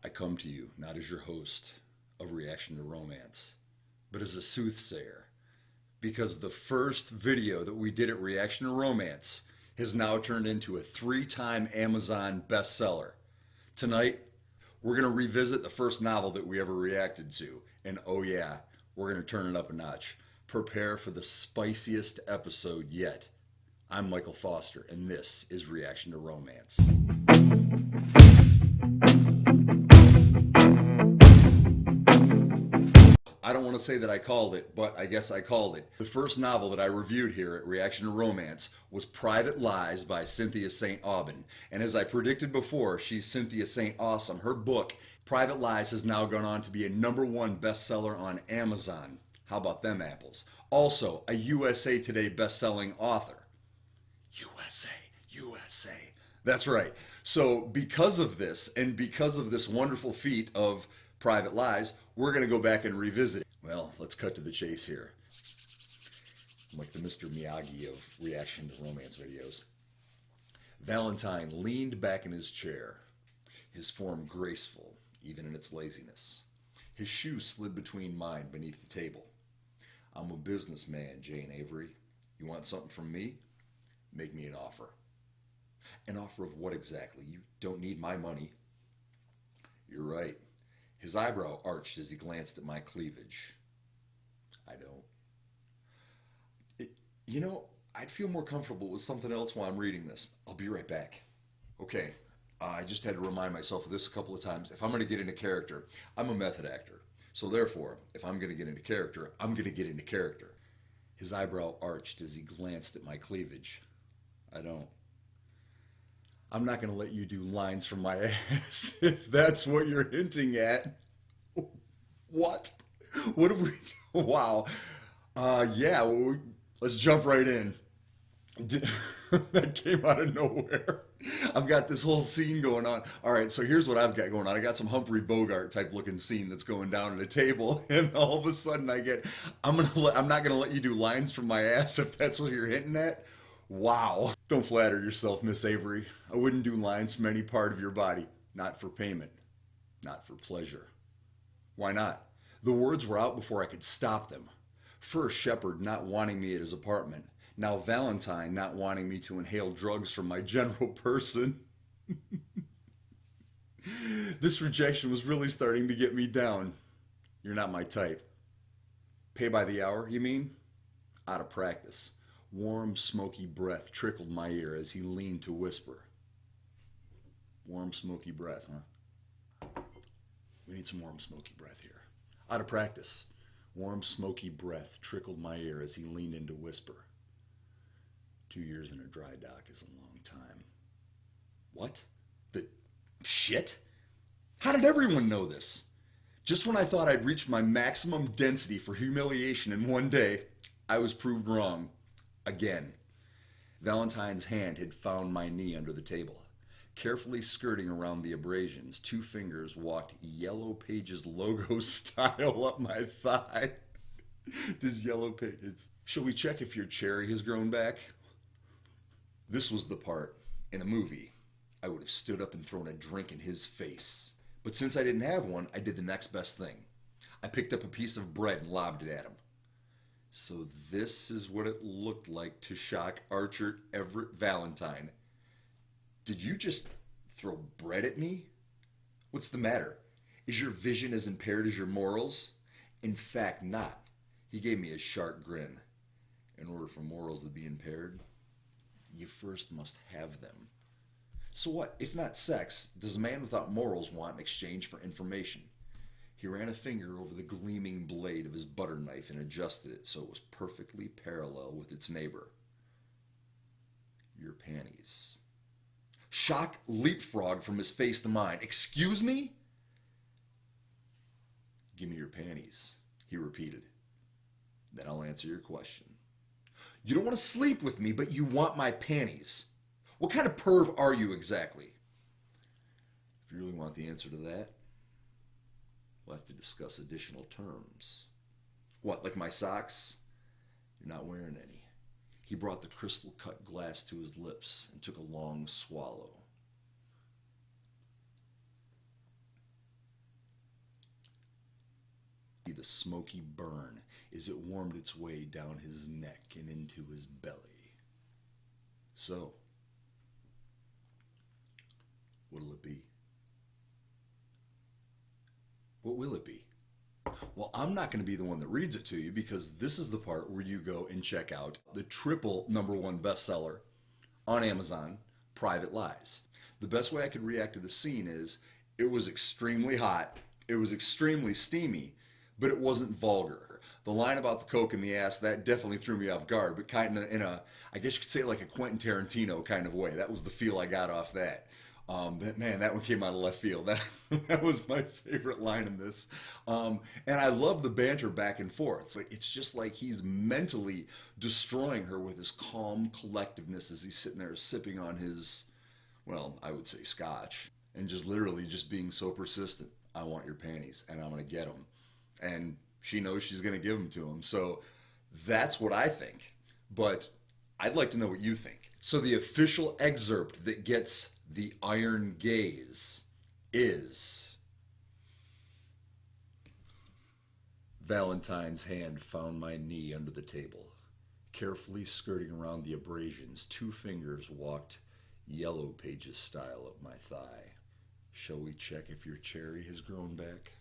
I come to you not as your host of Reaction to Romance, but as a soothsayer. Because the first video that we did at Reaction to Romance has now turned into a 3-time Amazon bestseller. Tonight, we're going to revisit the first novel that we ever reacted to. And oh yeah, we're going to turn it up a notch. Prepare for the spiciest episode yet. I'm Michael Foster, and this is Reaction to Romance. I don't want to say that I called it, but I guess I called it. The first novel that I reviewed here at Reaction to Romance was Private Lies by Cynthia St. Aubin. And as I predicted before, she's Cynthia St. Awesome. Her book, Private Lies, has now gone on to be a #1 bestseller on Amazon. How about them apples? Also, a USA Today best-selling author. USA. That's right. So because of this, and because of this wonderful feat of Private Lies, we're going to go back and revisit it. Well, let's cut to the chase here. I'm like the Mr. Miyagi of Reaction to Romance videos. Valentine leaned back in his chair, his form graceful, even in its laziness. His shoe slid between mine beneath the table. I'm a businessman, Jane Avery. You want something from me? Make me an offer. An offer of what exactly? You don't need my money. You're right. His eyebrow arched as he glanced at my cleavage. I don't. I'd feel more comfortable with something else while I'm reading this. I'll be right back. Okay, I just had to remind myself of this a couple of times. If I'm going to get into character, I'm a method actor. So therefore, if I'm going to get into character, I'm going to get into character. His eyebrow arched as he glanced at my cleavage. I don't. I'm not going to let you do lines from my ass if that's what you're hinting at. What? What have we... Wow. Let's jump right in. That came out of nowhere. I've got this whole scene going on. All right, so here's what I've got going on. I got some Humphrey Bogart type looking scene that's going down at a table, and all of a sudden I'm not gonna let you do lines from my ass if that's what you're hinting at. Wow. Don't flatter yourself, Miss Avery. I wouldn't do lines from any part of your body. Not for payment. Not for pleasure. Why not? The words were out before I could stop them. First, Shepard not wanting me at his apartment. Now Valentine not wanting me to inhale drugs from my general person. This rejection was really starting to get me down. You're not my type. Pay by the hour, you mean? Out of practice. Warm, smoky breath trickled my ear as he leaned to whisper. Warm, smoky breath, huh? We need some warm, smoky breath here. Out of practice. Warm, smoky breath trickled my ear as he leaned in to whisper. 2 years in a dry dock is a long time. What? The shit? How did everyone know this? Just when I thought I'd reached my maximum density for humiliation in one day, I was proved wrong. Again. Valentine's hand had found my knee under the table. Carefully skirting around the abrasions, 2 fingers walked Yellow Pages logo style up my thigh. This Yellow Pages. Shall we check if your cherry has grown back? This was the part. In a movie, I would have stood up and thrown a drink in his face. But since I didn't have one, I did the next best thing. I picked up a piece of bread and lobbed it at him. So this is what it looked like to shock Archer Everett Valentine. Did you just throw bread at me? What's the matter? Is your vision as impaired as your morals? In fact, not. He gave me a sharp grin. In order for morals to be impaired, you first must have them. So what, if not sex, does a man without morals want in exchange for information? He ran a finger over the gleaming blade of his butter knife and adjusted it so it was perfectly parallel with its neighbor. Your panties. Shock leapfrogged from his face to mine. Excuse me? Give me your panties, he repeated. Then I'll answer your question. You don't want to sleep with me, but you want my panties. What kind of perv are you exactly? If you really want the answer to that, we'll have to discuss additional terms. What, like my socks? You're not wearing any. He brought the crystal-cut glass to his lips and took a long swallow. the smoky burn as it warmed its way down his neck and into his belly. So, what'll it be? What will it be? Well, I'm not going to be the one that reads it to you because this is the part where you go and check out the triple #1 bestseller on Amazon, Private Lies. The best way I could react to the scene is it was extremely hot, it was extremely steamy, but it wasn't vulgar. The line about the coke in the ass, that definitely threw me off guard, but kind of in a, I guess you could say like a Quentin Tarantino kind of way. That was the feel I got off that. But man, that one came out of left field. That was my favorite line in this. And I love the banter back and forth. But it's just like he's mentally destroying her with his calm collectiveness as he's sitting there sipping on his, well, I would say scotch, and just literally just being so persistent. I want your panties, and I'm going to get them. And she knows she's going to give them to him. So that's what I think. But I'd like to know what you think. So the official excerpt that gets the iron gaze is: Valentine's hand found my knee under the table. Carefully skirting around the abrasions, 2 fingers walked Yellow Pages style up my thigh. Shall we check if your cherry has grown back?